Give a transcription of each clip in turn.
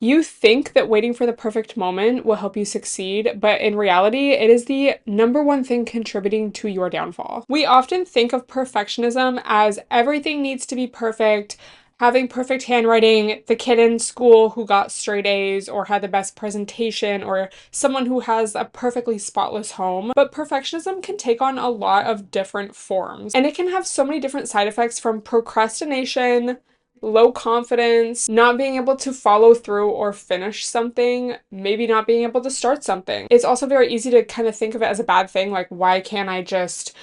You think that waiting for the perfect moment will help you succeed, but in reality, it is the number one thing contributing to your downfall. We often think of perfectionism as everything needs to be perfect, having perfect handwriting, the kid in school who got straight A's or had the best presentation, or someone who has a perfectly spotless home. But perfectionism can take on a lot of different forms, and it can have so many different side effects, from procrastination, low confidence, not being able to follow through or finish something, maybe not being able to start something. It's also very easy to kind of think of it as a bad thing, like, why can't I just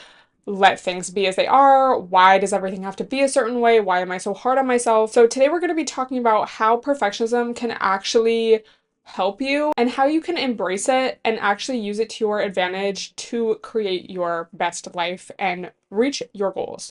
let things be as they are? Why does everything have to be a certain way? Why am I so hard on myself? So today we're going to be talking about how perfectionism can actually help you and how you can embrace it and actually use it to your advantage to create your best life and reach your goals.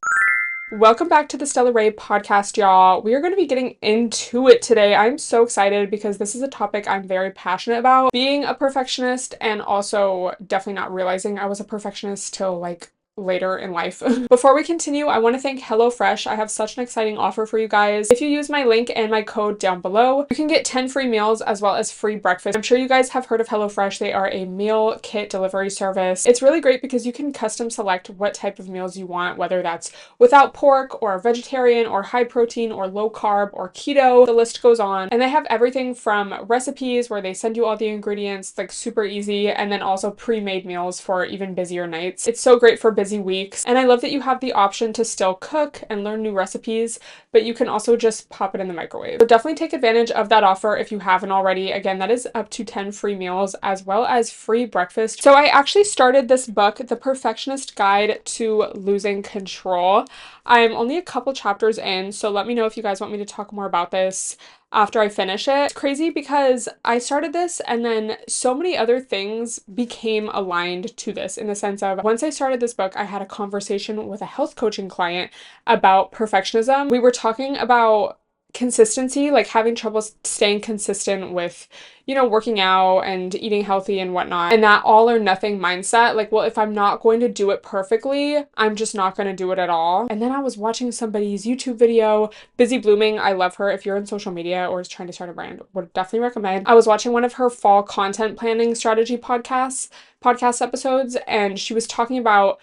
Welcome back to the Stella podcast, y'all. We are going to be getting into it today. I'm so excited because this is a topic I'm very passionate about. Being a perfectionist and also definitely not realizing I was a perfectionist till like later in life. Before we continue, I want to thank HelloFresh. I have such an exciting offer for you guys. If you use my link and my code down below, you can get 10 free meals as well as free breakfast. I'm sure you guys have heard of HelloFresh. They are a meal kit delivery service. It's really great because you can custom select what type of meals you want, whether that's without pork or vegetarian or high protein or low carb or keto. The list goes on. And they have everything from recipes where they send you all the ingredients, like super easy, and then also pre-made meals for even busier nights. It's so great for busy weeks. And I love that you have the option to still cook and learn new recipes, but you can also just pop it in the microwave. So definitely take advantage of that offer if you haven't already. Again, that is up to 10 free meals as well as free breakfast. So I actually started this book, The Perfectionist Guide to Losing Control. I'm only a couple chapters in, so let me know if you guys want me to talk more about this after I finish it. It's crazy because I started this and then so many other things became aligned to this, in the sense of, once I started this book, I had a conversation with a health coaching client about perfectionism. We were talking about consistency, like having trouble staying consistent with, working out and eating healthy and whatnot, and that all or nothing mindset. Like, well, if I'm not going to do it perfectly, I'm just not going to do it at all. And then I was watching somebody's YouTube video, Busy Blooming. I love her. If you're in social media or is trying to start a brand, would definitely recommend. I was watching one of her fall content planning strategy podcast episodes, and she was talking about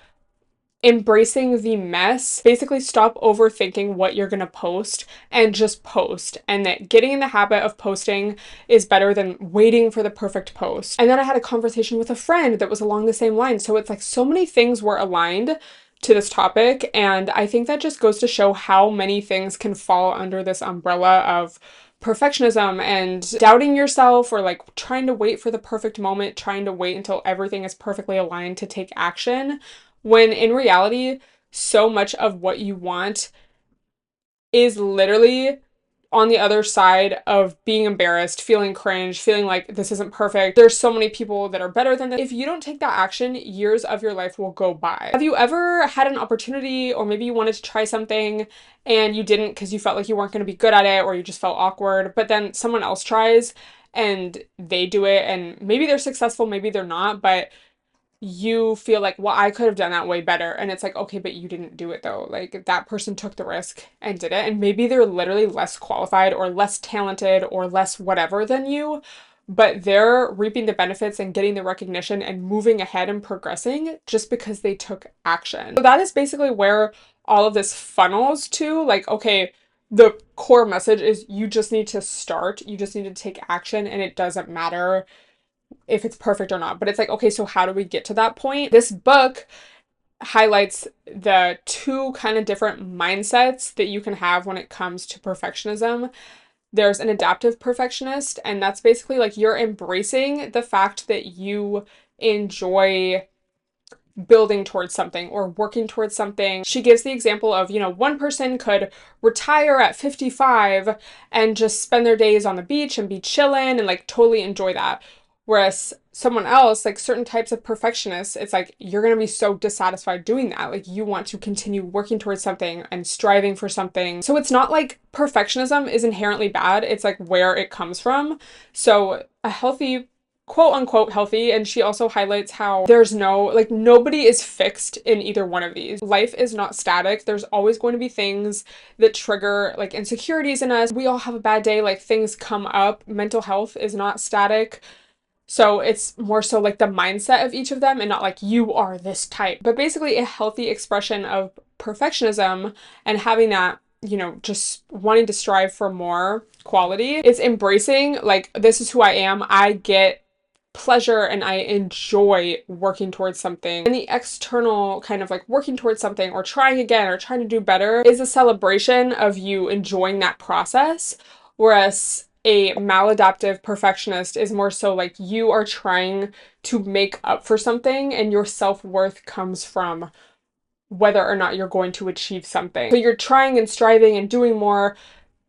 embracing the mess. Basically, stop overthinking what you're gonna post and just post, and that getting in the habit of posting is better than waiting for the perfect post. And then I had a conversation with a friend that was along the same line. So it's like so many things were aligned to this topic, and I think that just goes to show how many things can fall under this umbrella of perfectionism and doubting yourself, or like trying to wait for the perfect moment, trying to wait until everything is perfectly aligned to take action, when in reality, so much of what you want is literally on the other side of being embarrassed, feeling cringe, feeling like this isn't perfect. There's so many people that are better than this. If you don't take that action, years of your life will go by. Have you ever had an opportunity, or maybe you wanted to try something and you didn't because you felt like you weren't going to be good at it, or you just felt awkward, but then someone else tries and they do it and maybe they're successful, maybe they're not, but you feel like, well, I could have done that way better. And it's like, okay, but you didn't do it though. Like, that person took the risk and did it. And maybe they're literally less qualified or less talented or less whatever than you, but they're reaping the benefits and getting the recognition and moving ahead and progressing just because they took action. So that is basically where all of this funnels to. Like, okay, the core message is you just need to start, you just need to take action, and it doesn't matter if it's perfect or not. But it's like, okay, so how do we get to that point? This book highlights the two kind of different mindsets that you can have when it comes to perfectionism. There's an adaptive perfectionist, and that's basically like you're embracing the fact that you enjoy building towards something or working towards something. She gives the example of, one person could retire at 55 and just spend their days on the beach and be chilling and like totally enjoy that. Whereas someone else, like certain types of perfectionists, it's like you're going to be so dissatisfied doing that. Like, you want to continue working towards something and striving for something. So it's not like perfectionism is inherently bad. It's like where it comes from. So a healthy quote unquote healthy. And she also highlights how there's no, like, nobody is fixed in either one of these. Life is not static. There's always going to be things that trigger like insecurities in us. We all have a bad day, like things come up. Mental health is not static. So it's more so like the mindset of each of them and not like you are this type. But basically a healthy expression of perfectionism and having that, just wanting to strive for more quality. It's embracing like this is who I am. I get pleasure and I enjoy working towards something. And the external kind of like working towards something or trying again or trying to do better is a celebration of you enjoying that process. Whereas a maladaptive perfectionist is more so like you are trying to make up for something and your self-worth comes from whether or not you're going to achieve something. So you're trying and striving and doing more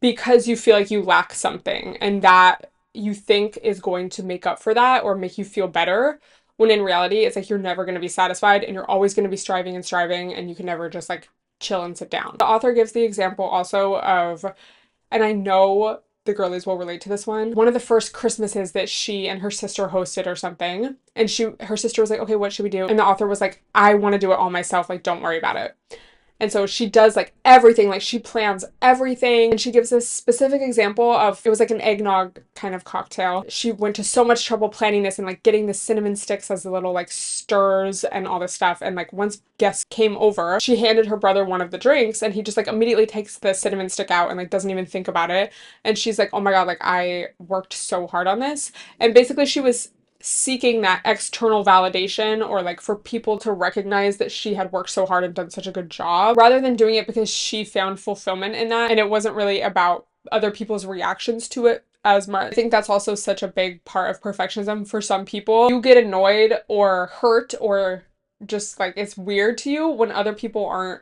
because you feel like you lack something and that you think is going to make up for that or make you feel better. When in reality, it's like you're never going to be satisfied and you're always going to be striving and striving and you can never just like chill and sit down. The author gives the example also of, and I know the girlies will relate to this one of the first Christmases that she and her sister hosted or something. And her sister was like, okay, what should we do? And the author was like, I want to do it all myself. Like, don't worry about it. And so she does like everything, like she plans everything. And she gives this specific example of, it was like an eggnog kind of cocktail. She went to so much trouble planning this and like getting the cinnamon sticks as the little like stirs and all this stuff. And like once guests came over, she handed her brother one of the drinks and he just like immediately takes the cinnamon stick out and like doesn't even think about it. And she's like, oh my God, like I worked so hard on this. And basically she was seeking that external validation or like for people to recognize that she had worked so hard and done such a good job rather than doing it because she found fulfillment in that and it wasn't really about other people's reactions to it as much. I think that's also such a big part of perfectionism for some people. You get annoyed or hurt or just like it's weird to you when other people aren't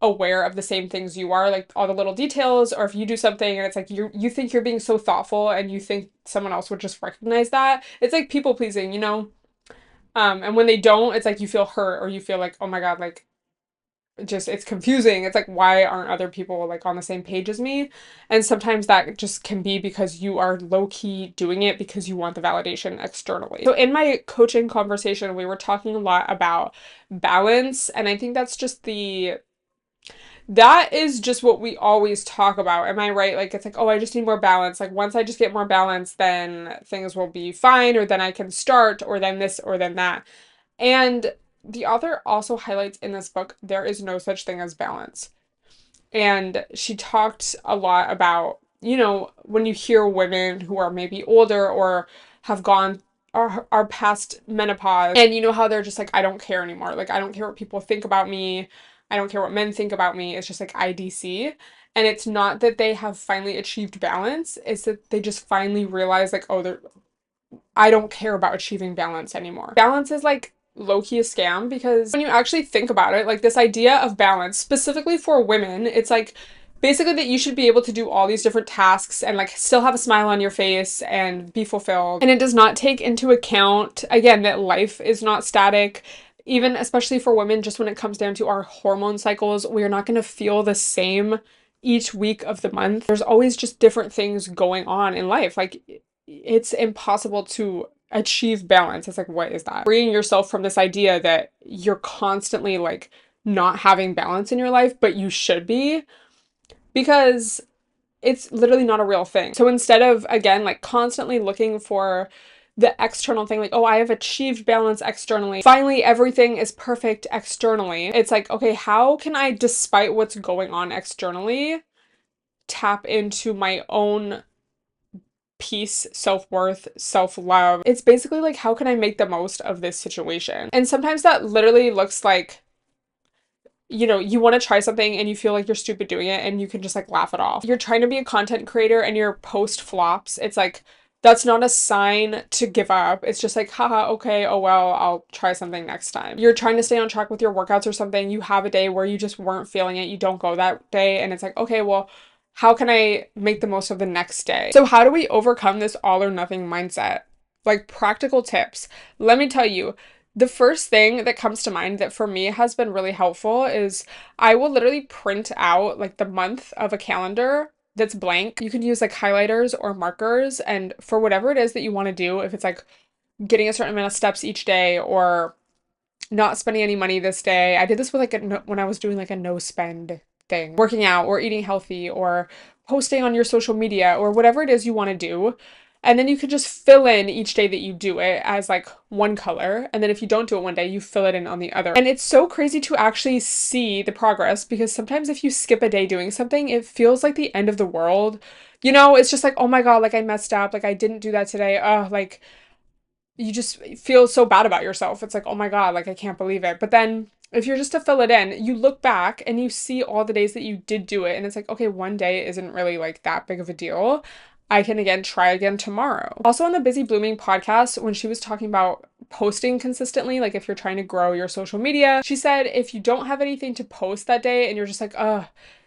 aware of the same things you are, like all the little details, or if you do something and it's like you think you're being so thoughtful and you think someone else would just recognize that. It's like people pleasing, and when they don't, it's like you feel hurt or you feel like, oh my God, like just it's confusing. It's like, why aren't other people like on the same page as me? And sometimes that just can be because you are low-key doing it because you want the validation externally. So in my coaching conversation, we were talking a lot about balance, and I think that is just what we always talk about. Am I right? Like, it's like, oh, I just need more balance. Like, once I just get more balance, then things will be fine, or then I can start, or then this, or then that. And the author also highlights in this book, there is no such thing as balance. And she talked a lot about, when you hear women who are maybe older or have gone are past menopause and how they're just like, I don't care anymore. Like, I don't care what people think about me. I don't care what men think about me. It's just like IDC. And it's not that they have finally achieved balance. It's that they just finally realize like, oh, I don't care about achieving balance anymore. Balance is like low-key a scam because when you actually think about it, like this idea of balance, specifically for women, it's like basically that you should be able to do all these different tasks and like still have a smile on your face and be fulfilled. And it does not take into account, again, that life is not static. Even especially for women, just when it comes down to our hormone cycles, we are not going to feel the same each week of the month. There's always just different things going on in life. Like, it's impossible to achieve balance. It's like, what is that? Freeing yourself from this idea that you're constantly like not having balance in your life, but you should be, because it's literally not a real thing. So instead of, again, like constantly looking for the external thing, like, oh, I have achieved balance externally, finally everything is perfect externally, it's like, okay, how can I, despite what's going on externally, tap into my own peace, self-worth, self-love? It's basically like, how can I make the most of this situation? And sometimes that literally looks like, you want to try something and you feel like you're stupid doing it and you can just like laugh it off. You're trying to be a content creator and your post flops. It's like, that's not a sign to give up. It's just like, haha, okay, oh well, I'll try something next time. You're trying to stay on track with your workouts or something. You have a day where you just weren't feeling it. You don't go that day and it's like, okay, well, how can I make the most of the next day? So how do we overcome this all or nothing mindset? Like, practical tips. Let me tell you, the first thing that comes to mind that for me has been really helpful is I will literally print out like the month of a calendar that's blank. You can use like highlighters or markers, and for whatever it is that you want to do, if it's like getting a certain amount of steps each day, or not spending any money this day. I did this with like when I was doing like a no spend thing, working out or eating healthy or posting on your social media or whatever it is you want to do. And then you could just fill in each day that you do it as like one color. And then if you don't do it one day, you fill it in on the other. And it's so crazy to actually see the progress, because sometimes if you skip a day doing something, it feels like the end of the world. You know, it's just like, oh my God, like I messed up. Like I didn't do that today. Oh, like you just feel so bad about yourself. It's like, oh my God, like I can't believe it. But then if you're just to fill it in, you look back and you see all the days that you did do it. And it's like, okay, one day isn't really like that big of a deal. I can again try again tomorrow. Also on the Busy Blooming podcast, when she was talking about posting consistently, like if you're trying to grow your social media, she said if you don't have anything to post that day and you're just like,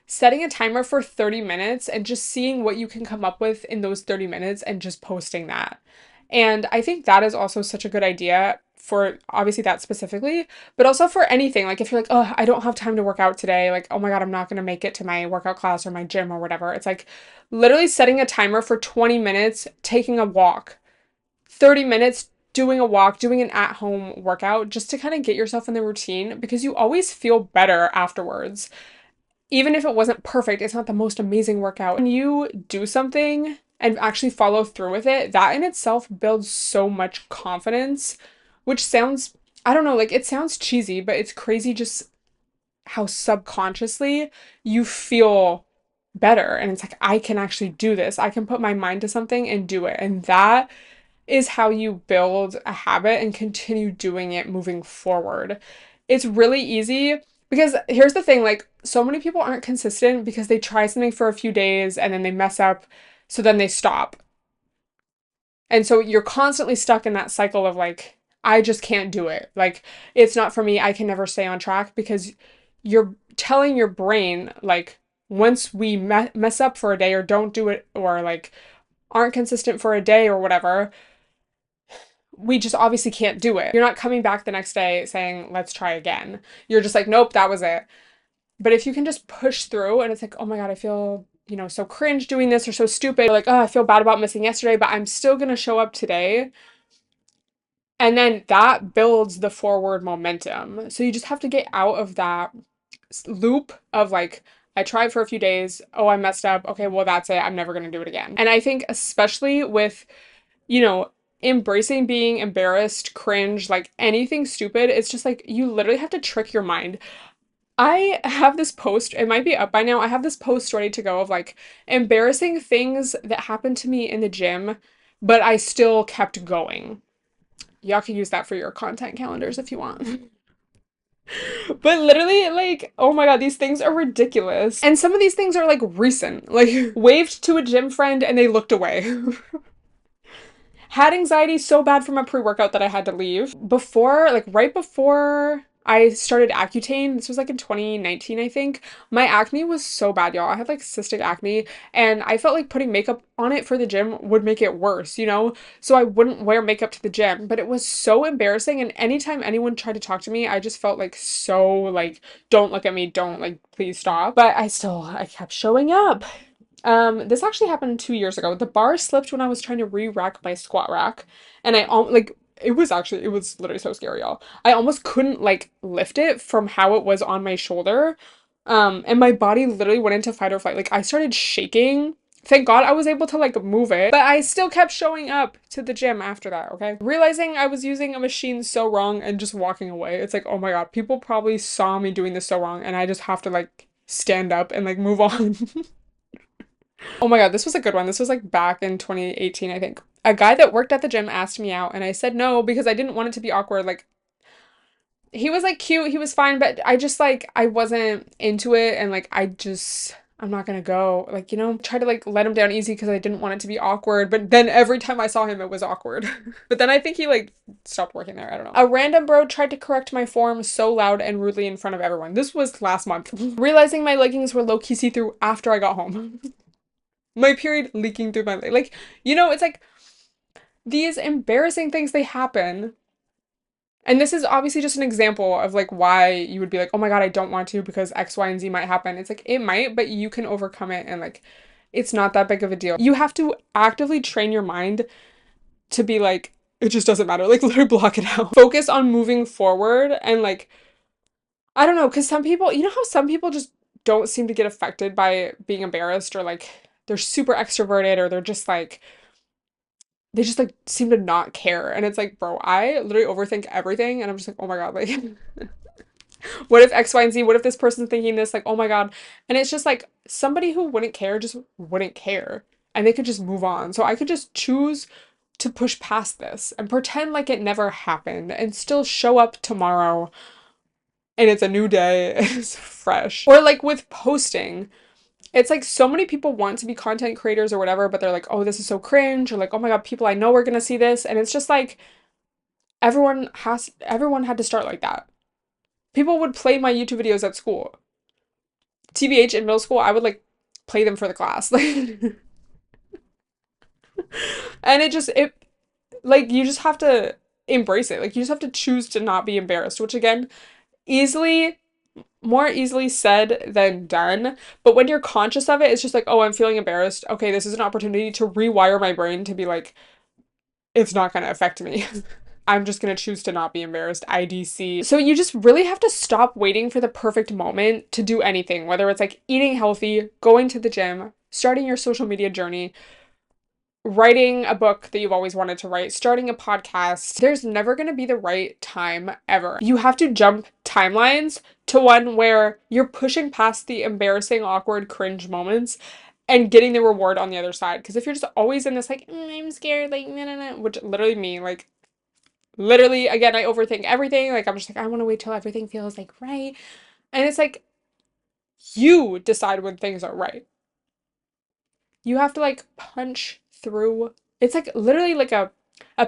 setting a timer for 30 minutes and just seeing what you can come up with in those 30 minutes and just posting that. And I think that is also such a good idea for obviously that specifically, but also for anything. Like if you're like, oh, I don't have time to work out today, like, oh my God, I'm not gonna make it to my workout class or my gym or whatever. It's like literally setting a timer for 20 minutes, taking a walk, 30 minutes doing a walk, doing an at-home workout just to kind of get yourself in the routine, because you always feel better afterwards. Even if it wasn't perfect, it's not the most amazing workout. When you do something and actually follow through with it, that in itself builds so much confidence, which sounds, I don't know, like it sounds cheesy, but it's crazy just how subconsciously you feel better. And it's like, I can actually do this. I can put my mind to something and do it. And that is how you build a habit and continue doing it moving forward. It's really easy because here's the thing, like so many people aren't consistent because they try something for a few days and then they mess up, so then they stop. And so you're constantly stuck in that cycle of like, I just can't do it. Like it's not for me. I can never stay on track, because you're telling your brain like once we mess up for a day or don't do it or like aren't consistent for a day or whatever, we just obviously can't do it. You're not coming back the next day saying, let's try again. You're just like, nope, that was it. But if you can just push through and it's like, oh my God, I feel, so cringe doing this or so stupid. Or like, oh, I feel bad about missing yesterday, but I'm still going to show up today. And then that builds the forward momentum. So you just have to get out of that loop of like, I tried for a few days. Oh, I messed up. Okay, well, that's it. I'm never going to do it again. And I think especially with you know, embracing being embarrassed, cringe, like anything stupid, it's just like you literally have to trick your mind. I have this post, it might be up by now. I have this post ready to go of like embarrassing things that happened to me in the gym, but I still kept going. Y'all can use that for your content calendars if you want. But literally, like, oh my God, these things are ridiculous. And some of these things are like recent. Like, waved to a gym friend and they looked away. Had anxiety so bad from a pre-workout that I had to leave. Before, like right before I started Accutane, this was like in 2019, I think, my acne was so bad, y'all. I had like cystic acne and I felt like putting makeup on it for the gym would make it worse. So I wouldn't wear makeup to the gym, but it was so embarrassing. And anytime anyone tried to talk to me, I just felt like so like, don't look at me, don't like, please stop. But I kept showing up. This actually happened 2 years ago. The bar slipped when I was trying to re-rack my squat rack, and like it was literally so scary, y'all. I almost couldn't like lift it from how it was on my shoulder. And my body literally went into fight or flight. Like I started shaking. Thank God I was able to like move it, but I still kept showing up to the gym after that, okay? Realizing I was using a machine so wrong and just walking away. It's like, oh my God, people probably saw me doing this so wrong and I just have to like stand up and like move on. Oh my God, this was a good one. This was like back in 2018, I think. A guy that worked at the gym asked me out and I said no because I didn't want it to be awkward. Like he was like cute, he was fine, but I just like I wasn't into it and like I'm not gonna go. Like, try to like let him down easy because I didn't want it to be awkward. But then every time I saw him, it was awkward. But then I think he like stopped working there. I don't know. A random bro tried to correct my form so loud and rudely in front of everyone. This was last month. Realizing my leggings were low-key see-through after I got home. My period leaking through my leg. Like, it's like these embarrassing things, they happen. And this is obviously just an example of like why you would be like, oh my God, I don't want to because X, Y, and Z might happen. It's like it might, but you can overcome it and like it's not that big of a deal. You have to actively train your mind to be like, It just doesn't matter. Like, literally block it out. Focus on moving forward and like, I don't know, because some people, you know how some people just don't seem to get affected by being embarrassed, or like they're super extroverted, or they're just like, they just like seem to not care. And it's like, bro, I literally overthink everything. And I'm just like, oh my God, like, what if X, Y, and Z? What if this person's thinking this? Like, oh my God. And it's just like somebody who wouldn't care just wouldn't care. And they could just move on. So I could just choose to push past this and pretend like it never happened and still show up tomorrow and it's a new day, it's fresh. Or like with posting, it's like so many people want to be content creators or whatever, but they're like, oh, this is so cringe, or like, oh my God, people I know are gonna see this. And it's just like everyone had to start like that. People would play my YouTube videos at school. TBH in middle school, I would like play them for the class. Like and it like you just have to embrace it. Like you just have to choose to not be embarrassed, which again, easily more easily said than done. But when you're conscious of it, it's just like, oh, I'm feeling embarrassed. Okay, this is an opportunity to rewire my brain to be like, it's not going to affect me. I'm just going to choose to not be embarrassed. IDC. So you just really have to stop waiting for the perfect moment to do anything, whether it's like eating healthy, going to the gym, starting your social media journey, writing a book that you've always wanted to write, starting a podcast. There's never going to be the right time ever. You have to jump timelines to one where you're pushing past the embarrassing, awkward, cringe moments and getting the reward on the other side. Because if you're just always in this, like, I'm scared, like, nah, nah, nah, which literally me, like, literally, again, I overthink everything. Like, I'm just like, I want to wait till everything feels like right. And it's like, you decide when things are right. You have to like punch through. It's like literally like a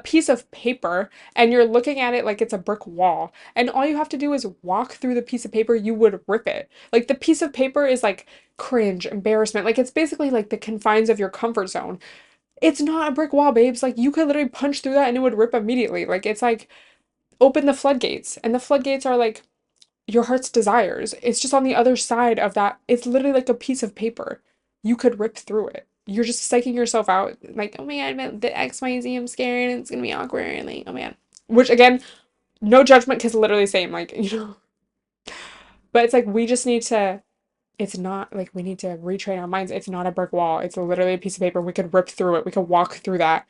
piece of paper and you're looking at it like it's a brick wall. And all you have to do is walk through the piece of paper, you would rip it. Like the piece of paper is like cringe, embarrassment. Like it's basically like the confines of your comfort zone. It's not a brick wall, babes. Like you could literally punch through that and it would rip immediately. Like it's like open the floodgates. And the floodgates are like your heart's desires. It's just on the other side of that. It's literally like a piece of paper. You could rip through it. You're just psyching yourself out. Like, oh my God, the XYZ, I'm scared and it's gonna be awkward. And like, oh my God. Which again, no judgment because literally same. Like, you know. But it's like we just need to, it's not like we need to retrain our minds. It's not a brick wall. It's literally a piece of paper. We could rip through it. We could walk through that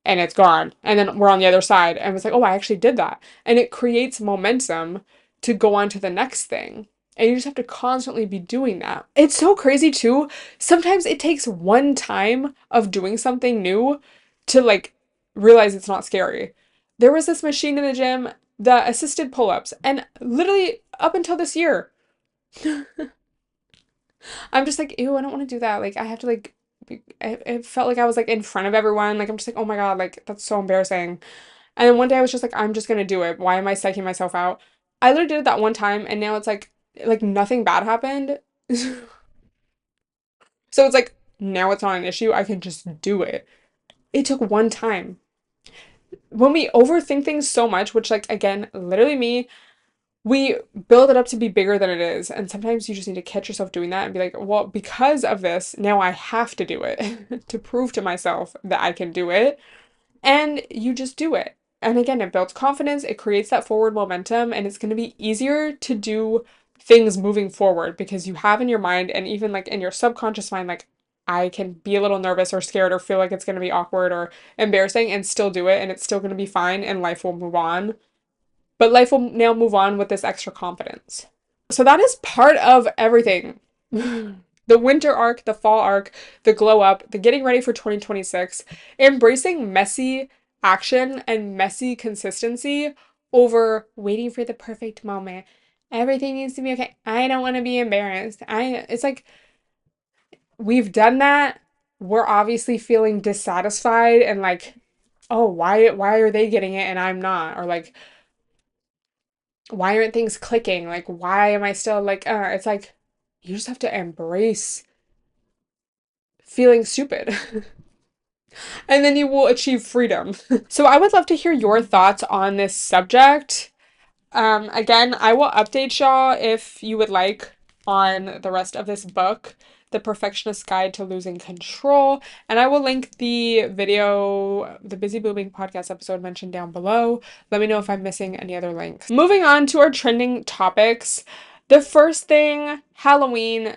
and it's gone. And then we're on the other side. And it's like, oh, I actually did that. And it creates momentum to go on to the next thing. And you just have to constantly be doing that. It's so crazy too. Sometimes it takes one time of doing something new to like realize it's not scary. There was this machine in the gym, the assisted pull-ups, and literally up until this year, I'm just like, ew, I don't want to do that. Like, I have to like, it felt like I was like in front of everyone. Like, I'm just like, oh my God, like, that's so embarrassing. And then one day I was just like, I'm just gonna do it. Why am I psyching myself out? I literally did it that one time, and now it's like nothing bad happened. So it's like, now it's not an issue. I can just do it. It took one time. When we overthink things so much, which, like, again, literally me, we build it up to be bigger than it is. And sometimes you just need to catch yourself doing that and be like, well, because of this, now I have to do it to prove to myself that I can do it. And you just do it. And again, it builds confidence, it creates that forward momentum, and it's going to be easier to do things moving forward because you have in your mind and even like in your subconscious mind, like, I can be a little nervous or scared or feel like it's going to be awkward or embarrassing and still do it, and it's still going to be fine, and life will move on. But life will now move on with this extra confidence. So that is part of everything. The winter arc, the fall arc, the glow up, the getting ready for 2026, embracing messy action and messy consistency over waiting for the perfect moment. Everything needs to be okay. I don't want to be embarrassed. It's like we've done that. We're obviously feeling dissatisfied and like, oh, why are they getting it and I'm not? Or like, why aren't things clicking? Like, why am I still like, it's like, you just have to embrace feeling stupid. And then you will achieve freedom. So I would love to hear your thoughts on this subject. Again, I will update y'all if you would like on the rest of this book. The Perfectionist Guide to Losing Control. And I will link the video, the Busy Booming podcast episode mentioned down below. Let me know if I'm missing any other links. Moving on to our trending topics. The first thing, Halloween.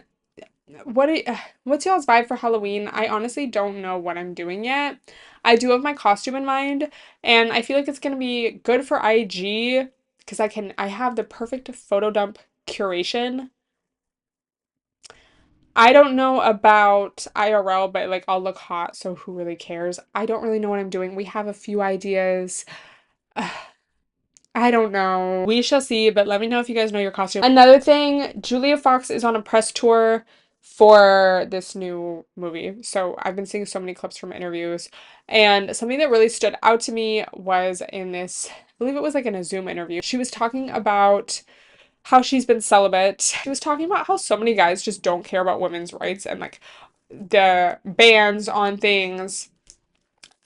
What's y'all's vibe for Halloween? I honestly don't know what I'm doing yet. I do have my costume in mind, and I feel like it's gonna be good for IG because I have the perfect photo dump curation. I don't know about IRL, but like I'll look hot, so who really cares? I don't really know what I'm doing. We have a few ideas. I don't know. We shall see, but let me know if you guys know your costume. Another thing, Julia Fox is on a press tour for this new movie. So I've been seeing so many clips from interviews, and something that really stood out to me was in this, I believe it was like in a Zoom interview. She was talking about how she's been celibate. She was talking about how so many guys just don't care about women's rights and like the bans on things.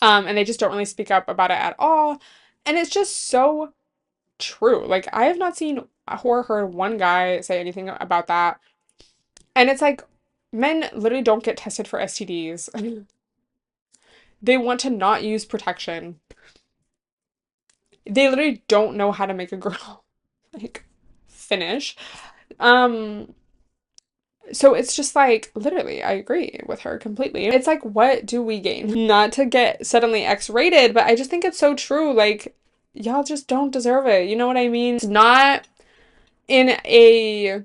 And they just don't really speak up about it at all. And it's just so true. Like, I have not seen or heard one guy say anything about that. And it's like, men literally don't get tested for STDs. They want to not use protection. They literally don't know how to make a girl, like, finish. Um, so it's just like, literally, I agree with her completely. It's like, what do we gain? Not to get suddenly X-rated, but I just think it's so true. Like, y'all just don't deserve it. You know what I mean? It's not in a,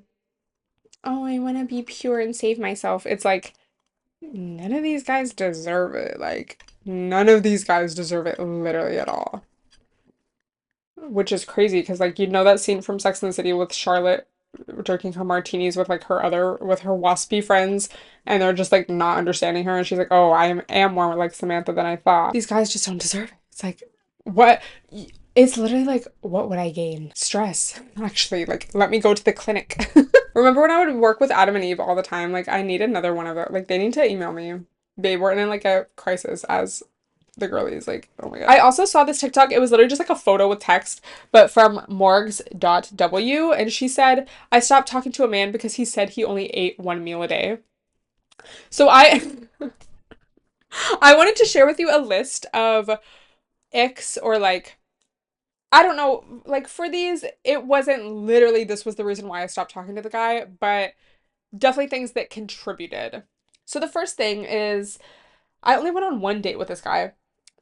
oh, I want to be pure and save myself. It's like, none of these guys deserve it. Like, none of these guys deserve it literally at all. Which is crazy because, like, you know that scene from Sex and the City with Charlotte drinking her martinis with, like, with her waspy friends, and they're just, like, not understanding her, and she's like, oh, am more like Samantha than I thought. These guys just don't deserve it. It's like, what? It's literally like, what would I gain? Stress. Actually, like, let me go to the clinic. Remember when I would work with Adam and Eve all the time? Like, I need another one of those. Like, they need to email me. Babe, we're in like a crisis as the girlies. Like, oh my god. I also saw this TikTok. It was literally just like a photo with text, but from morgs.w. And she said, I stopped talking to a man because he said he only ate one meal a day. So I wanted to share with you a list of icks or like, I don't know, like for these, it wasn't literally this was the reason why I stopped talking to the guy, but definitely things that contributed. So the first thing is I only went on one date with this guy.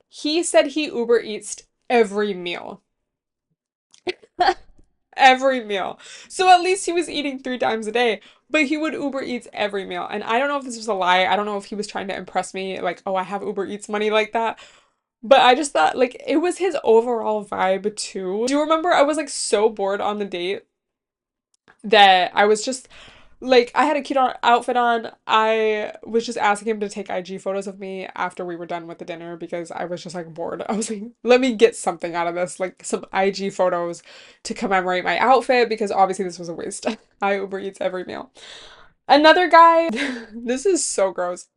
He said he Uber Eats every meal. Every meal. So at least he was eating 3 times a day, but he would Uber Eats every meal. And I don't know if this was a lie. I don't know if he was trying to impress me, like, oh, I have Uber Eats money like that. But I just thought, like, it was his overall vibe too. Do you remember I was like so bored on the date that I was just like, I had a cute outfit on. I was just asking him to take IG photos of me after we were done with the dinner because I was just like bored. I was like, let me get something out of this, like some IG photos to commemorate my outfit because obviously this was a waste. I Uber Eats every meal. Another guy, this is so gross.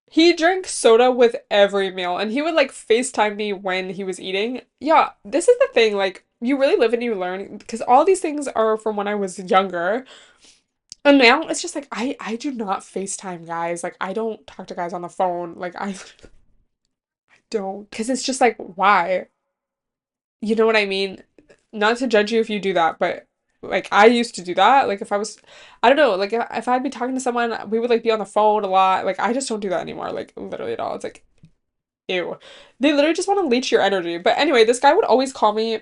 He drank soda with every meal and he would like FaceTime me when he was eating. Yeah, this is the thing, like you really live and you learn because all these things are from when I was younger. And now it's just like I do not FaceTime guys. Like I don't talk to guys on the phone. Like I don't because it's just like why? You know what I mean? Not to judge you if you do that, but like I used to do that. Like if I was I don't know, like if I'd be talking to someone, we would like be on the phone a lot. Like I just don't do that anymore. Like literally at all. It's like ew. They literally just want to leech your energy. But anyway, this guy would always call me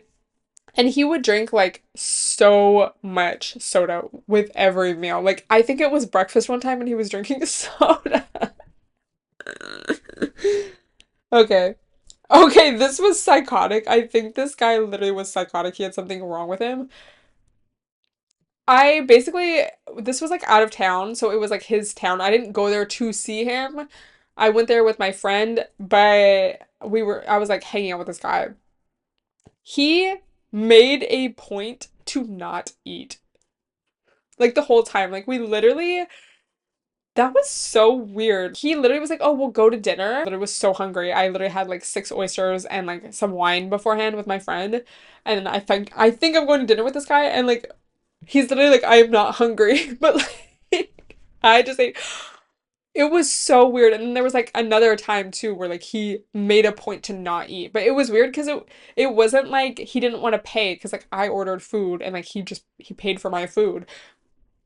and he would drink like so much soda with every meal. Like I think it was breakfast one time and he was drinking soda. Okay. Okay, this was psychotic. I think this guy literally was psychotic. He had something wrong with him. I basically, this was like out of town, so it was like his town. I didn't go there to see him. I went there with my friend, but I was like hanging out with this guy. He made a point to not eat. Like the whole time. Like we literally, that was so weird. He literally was like, oh, we'll go to dinner. I literally was so hungry. I literally had like 6 oysters and like some wine beforehand with my friend. And I think I'm going to dinner with this guy and like he's literally like, I am not hungry. But like I just ate. It was so weird. And then there was like another time too where like he made a point to not eat. But it was weird because it wasn't like he didn't want to pay because like I ordered food and like he paid for my food.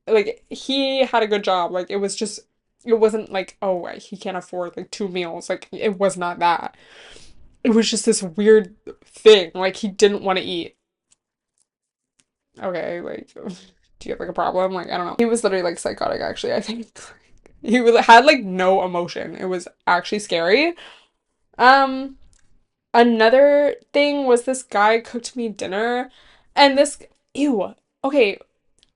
Like he had a good job. Like it was just it wasn't like, oh, he can't afford like two meals. Like it was not that. It was just this weird thing. Like he didn't want to eat. Okay, like do you have like a problem? Like I don't know. He was literally like psychotic actually, I think. He had like no emotion. It was actually scary. Um, Another thing was this guy cooked me dinner and this ew. Okay,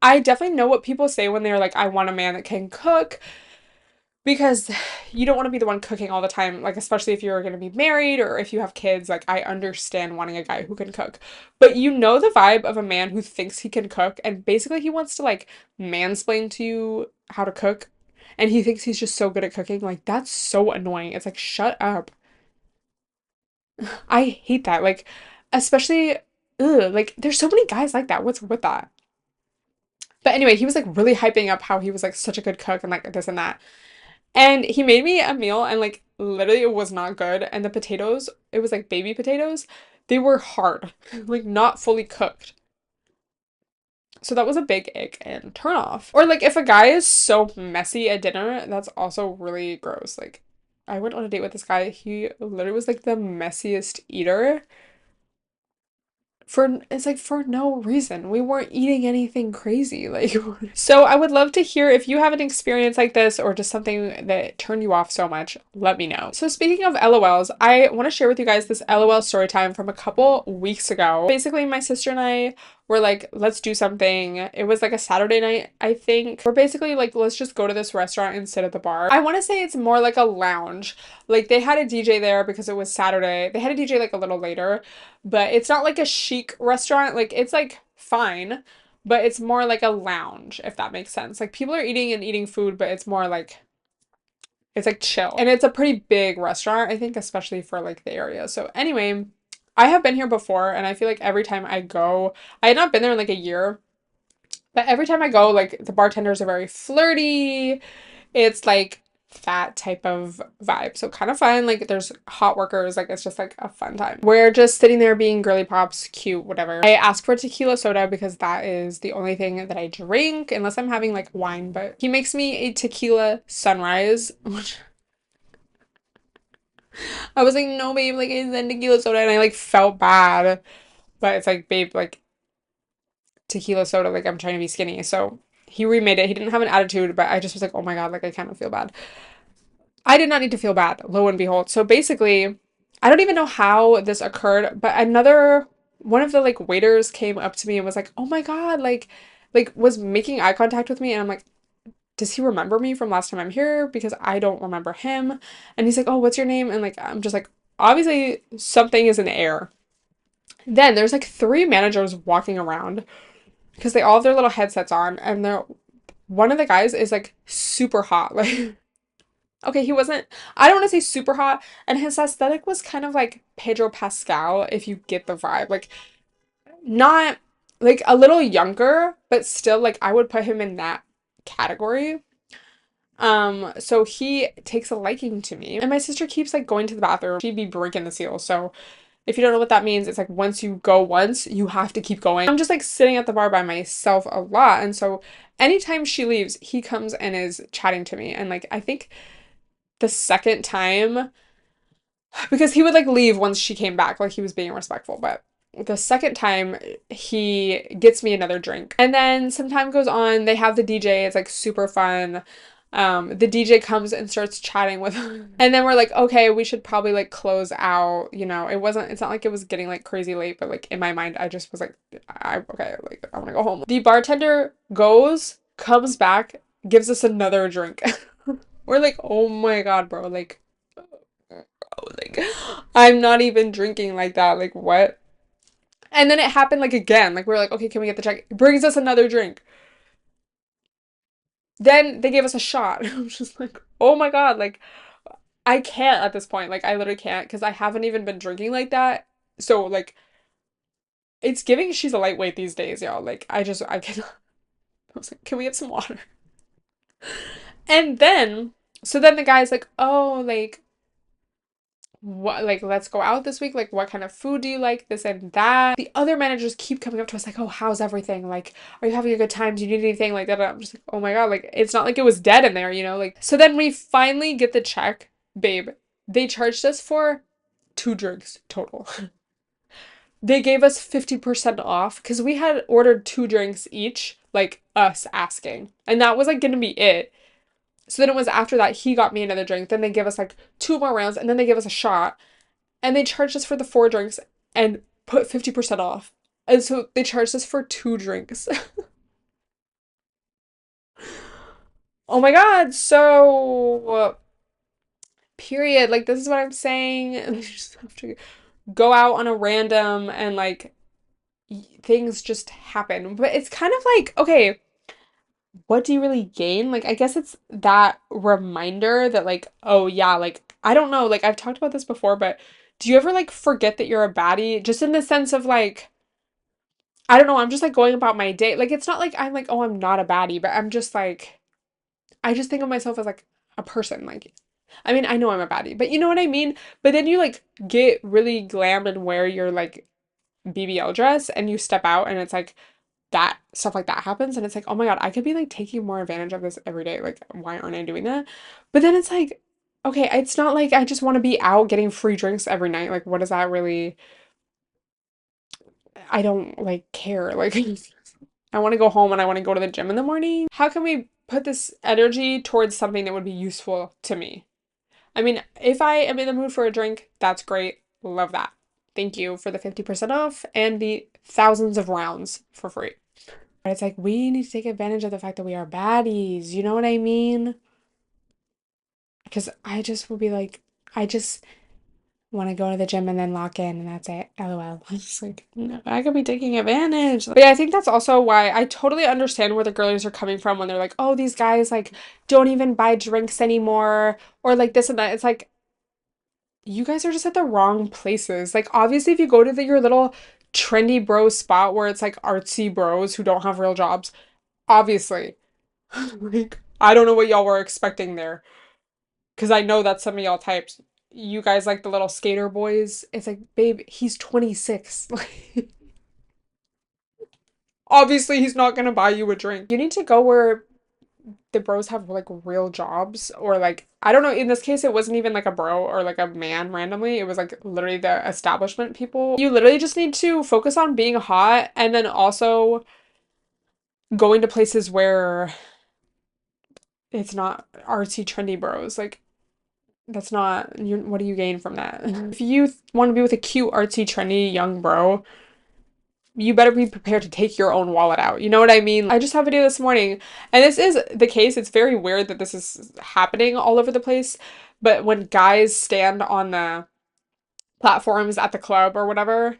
I definitely know what people say when they're like, I want a man that can cook because you don't want to be the one cooking all the time, like especially if you're going to be married or if you have kids. Like I understand wanting a guy who can cook, but you know the vibe of a man who thinks he can cook and basically he wants to like mansplain to you how to cook and he thinks he's just so good at cooking. Like that's so annoying. It's like shut up. I hate that. Like especially like there's so many guys like that. What's with that? But anyway, he was like really hyping up how he was like such a good cook and like this and that. And he made me a meal and like literally it was not good. And the potatoes, it was like baby potatoes, they were hard, like not fully cooked. So that was a big ick and turn off. Or like if a guy is so messy at dinner, that's also really gross. Like I went on a date with this guy, he literally was like the messiest eater for it's like for no reason. We weren't eating anything crazy. Like so I would love to hear if you have an experience like this or just something that turned you off so much, let me know. So speaking of LOLs, I want to share with you guys this LOL story time from a couple weeks ago. Basically, my sister and I were like, let's do something. It was like a Saturday night, I think. We're basically like, let's just go to this restaurant and sit at the bar. I want to say it's more like a lounge. Like they had a DJ there because it was Saturday. They had a DJ like a little later, but it's not like a chic restaurant. Like it's like fine, but it's more like a lounge, if that makes sense. Like people are eating and eating food, but it's more like it's like chill. And it's a pretty big restaurant, I think, especially for like the area. So anyway, I have been here before and I feel like every time I go, I had not been there in like a year, but every time I go, like the bartenders are very flirty. It's like that type of vibe. So kind of fun. Like there's hot workers. Like it's just like a fun time. We're just sitting there being girly pops, cute, whatever. I asked for tequila soda because that is the only thing that I drink unless I'm having like wine. But he makes me a tequila sunrise, which I was like, no, babe, like it's a tequila soda, and I like felt bad. But it's like, babe, like tequila soda, like I'm trying to be skinny. So he remade it. He didn't have an attitude, but I just was like, oh my God, like I kind of feel bad. I did not need to feel bad, lo and behold. So basically, I don't even know how this occurred, but another one of the like waiters came up to me and was like, "Oh my God," like was making eye contact with me and I'm like, "Does he remember me from last time I'm here? Because I don't remember him." And he's like, "Oh, what's your name?" And like I'm just like, obviously something is in the air. Then there's like three managers walking around because they all have their little headsets on and they're one of the guys is like super hot. Like okay, he wasn't, I don't want to say super hot, and his aesthetic was kind of like Pedro Pascal, if you get the vibe. Like, not like a little younger, but still, like, I would put him in that category. So he takes a liking to me, and my sister keeps like going to the bathroom. She'd be breaking the seal. So if you don't know what that means, it's like once you go once, you have to keep going. I'm just like sitting at the bar by myself a lot, and so anytime she leaves, he comes and is chatting to me, and like I think the second time because he would like leave once she came back, like he was being respectful, but the second time he gets me another drink. And then some time goes on, they have the DJ, it's like super fun. The DJ comes and starts chatting with and then we're like, okay, we should probably like close out, you know. It's not like it was getting like crazy late, but like in my mind I just was like okay, like I want to go home. The bartender goes, comes back, gives us another drink. We're like, "Oh my God, bro." Like I'm not even drinking like that. Like what? And then it happened like again. Like we're like, okay, can we get the check? It brings us another drink. Then they gave us a shot. I'm just like, oh my God, like I can't at this point. Like I literally can't because I haven't even been drinking like that. So like it's giving she's a lightweight these days, y'all. Like I can I was like, can we have some water? And then, so then the guy's like, oh, like, what, like, let's go out this week. Like, what kind of food do you like? This and that. The other managers keep coming up to us, like, oh, how's everything? Like, are you having a good time? Do you need anything? Like that. I'm just like, oh my God, like, it's not like it was dead in there, you know? Like, so then we finally get the check, babe. They charged us for 2 drinks total. They gave us 50% off because we had ordered 2 drinks each, like us asking. And that was like gonna be it. So then it was after that he got me another drink. Then they give us like 2 more rounds and then they give us a shot. And they charged us for the 4 drinks and put 50% off. And so they charged us for 2 drinks. Oh my God. So, period. Like, this is what I'm saying. You just have to go out on a random and like things just happen. But it's kind of like, okay, what do you really gain? Like, I guess it's that reminder that, like, oh, yeah, like, I don't know. Like, I've talked about this before, but do you ever, like, forget that you're a baddie? Just in the sense of, like, I don't know. I'm just, like, going about my day. Like, it's not like I'm, like, oh, I'm not a baddie, but I'm just, like, I just think of myself as, like, a person. Like, I mean, I know I'm a baddie, but you know what I mean? But then you, like, get really glammed and wear your, like, BBL dress and you step out and it's, like, that stuff like that happens and it's like, oh my God, I could be like taking more advantage of this every day. Like, why aren't I doing that? But then it's like, okay, it's not like I just want to be out getting free drinks every night. Like, what does that really, I don't like care. Like, I want to go home and I want to go to the gym in the morning. How can we put this energy towards something that would be useful to me? I mean, if I am in the mood for a drink, that's great. Love that. Thank you for the 50% off and the thousands of rounds for free. But it's like we need to take advantage of the fact that we are baddies. You know what I mean? Because I just will be like, I just want to go to the gym and then lock in and that's it. LOL. I'm just like, no, I could be taking advantage. But yeah, I think that's also why I totally understand where the girlies are coming from when they're like, oh, these guys like don't even buy drinks anymore or like this and that. It's like, you guys are just at the wrong places. Like, obviously, if you go to your little trendy bro spot where it's like artsy bros who don't have real jobs, obviously. Like, I don't know what y'all were expecting there. Because I know that's some of y'all types. You guys like the little skater boys. It's like, babe, he's 26. Like, obviously, he's not gonna buy you a drink. You need to go where the bros have like real jobs or like, I don't know, in this case, it wasn't even like a bro or like a man randomly. It was like literally the establishment people. You literally just need to focus on being hot and then also going to places where it's not artsy, trendy bros. Like, that's not, you, what do you gain from that? If you want to be with a cute, artsy, trendy young bro, you better be prepared to take your own wallet out. You know what I mean? I just saw a video this morning, and this is the case. It's very weird that this is happening all over the place, but when guys stand on the platforms at the club or whatever,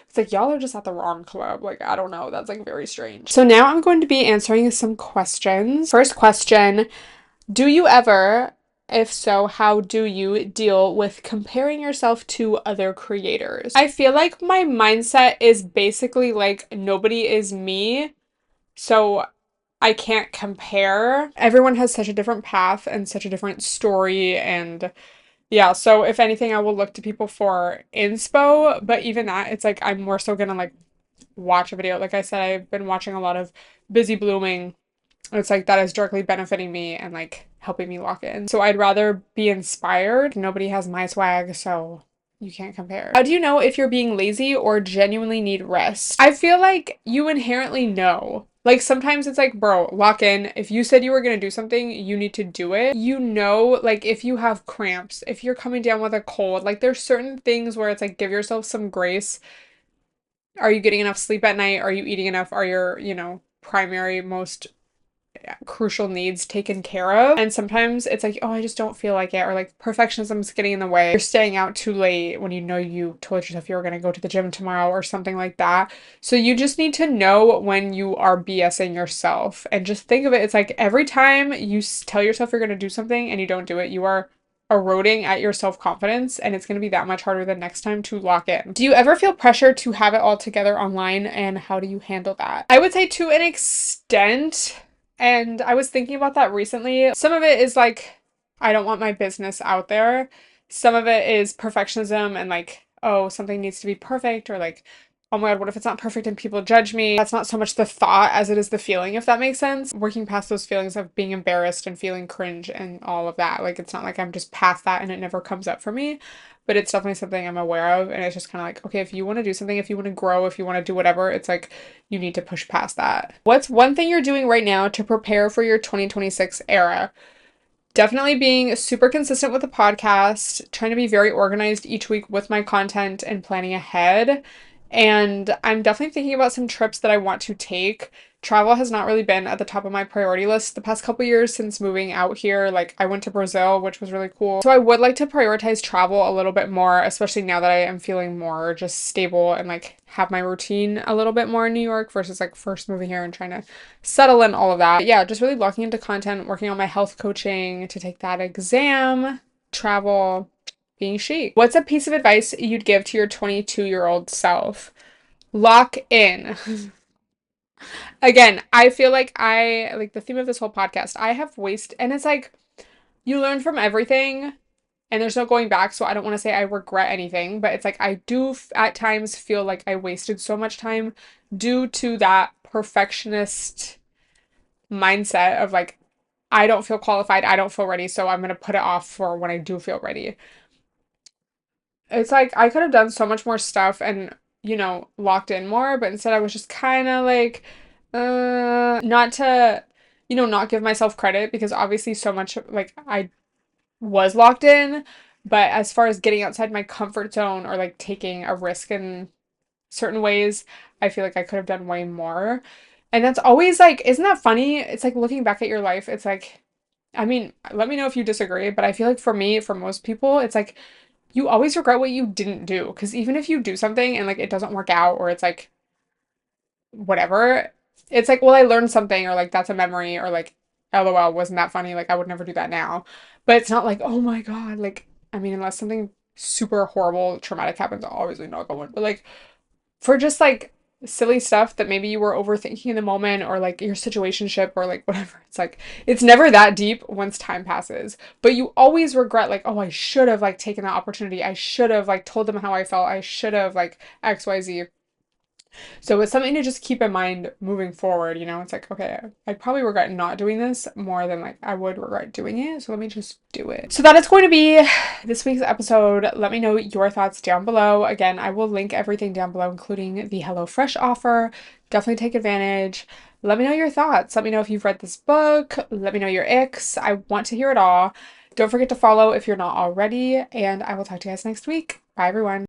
it's like, y'all are just at the wrong club. Like, I don't know. That's like very strange. So now I'm going to be answering some questions. First question. Do you ever, if so, how do you deal with comparing yourself to other creators? I feel like my mindset is basically like nobody is me, so I can't compare. Everyone has such a different path and such a different story and yeah, so if anything, I will look to people for inspo, but even that, it's like I'm more so gonna like watch a video. Like I said, I've been watching a lot of Busy Blooming. It's like that is directly benefiting me and like helping me lock in. So I'd rather be inspired. Nobody has my swag, so you can't compare. How do you know if you're being lazy or genuinely need rest? I feel like you inherently know. Like sometimes it's like, bro, lock in. If you said you were gonna do something, you need to do it. You know, like if you have cramps, if you're coming down with a cold, like there's certain things where it's like give yourself some grace. Are you getting enough sleep at night? Are you eating enough? Are your, primary most crucial needs taken care of? And sometimes it's like, oh, I just don't feel like it, or like perfectionism's getting in the way. You're staying out too late when you know you told yourself you were going to go to the gym tomorrow or something like that. So you just need to know when you are BSing yourself and just think of it. It's like every time you tell yourself you're going to do something and you don't do it, you are eroding at your self-confidence and it's going to be that much harder the next time to lock in. Do you ever feel pressure to have it all together online and how do you handle that? I would say to an extent. And I was thinking about that recently. Some of it is like, I don't want my business out there. Some of it is perfectionism and like, oh, something needs to be perfect, or like, oh my God, what if it's not perfect and people judge me? That's not so much the thought as it is the feeling, if that makes sense. Working past those feelings of being embarrassed and feeling cringe and all of that. Like, it's not like I'm just past that and it never comes up for me, but it's definitely something I'm aware of. And it's just kind of like, okay, if you want to do something, if you want to grow, if you want to do whatever, it's like you need to push past that. What's one thing you're doing right now to prepare for your 2026 era? Definitely being super consistent with the podcast, trying to be very organized each week with my content and planning ahead. And I'm definitely thinking about some trips that I want to take. Travel has not really been at the top of my priority list the past couple years since moving out here. Like, I went to Brazil, which was really cool. So I would like to prioritize travel a little bit more, especially now that I am feeling more just stable and like have my routine a little bit more in New York versus like first moving here and trying to settle in all of that. Yeah, just really locking into content, working on my health coaching to take that exam, travel, being chic. What's a piece of advice you'd give to your 22-year-old self? Lock in. Again, I feel like I like the theme of this whole podcast. I have waste, and it's like you learn from everything and there's no going back. So I don't want to say I regret anything, but it's like I do at times feel like I wasted so much time due to that perfectionist mindset of like, I don't feel qualified, I don't feel ready, so I'm gonna put it off for when I do feel ready. It's like I could have done so much more stuff and, locked in more, but instead I was just kind of like, not to, not give myself credit because obviously so much like I was locked in, but as far as getting outside my comfort zone or like taking a risk in certain ways, I feel like I could have done way more. And that's always like, isn't that funny? It's like looking back at your life, it's like, I mean, let me know if you disagree, but I feel like for me, for most people, it's like you always regret what you didn't do. Because even if you do something and like it doesn't work out or it's like whatever, it's like, well, I learned something or like that's a memory or like, LOL, wasn't that funny? Like I would never do that now. But it's not like, oh my God, like, I mean, unless something super horrible, traumatic happens, obviously not going. But like, for just like silly stuff that maybe you were overthinking in the moment or like your situationship or like whatever. It's like it's never that deep once time passes. But you always regret like, oh, I should have like taken that opportunity. I should have like told them how I felt. I should have like XYZ. So it's something to just keep in mind moving forward, It's like, okay, I'd probably regret not doing this more than like I would regret doing it. So let me just do it. So that is going to be this week's episode. Let me know your thoughts down below. Again, I will link everything down below, including the HelloFresh offer. Definitely take advantage. Let me know your thoughts. Let me know if you've read this book. Let me know your icks. I want to hear it all. Don't forget to follow if you're not already, and I will talk to you guys next week. Bye, everyone.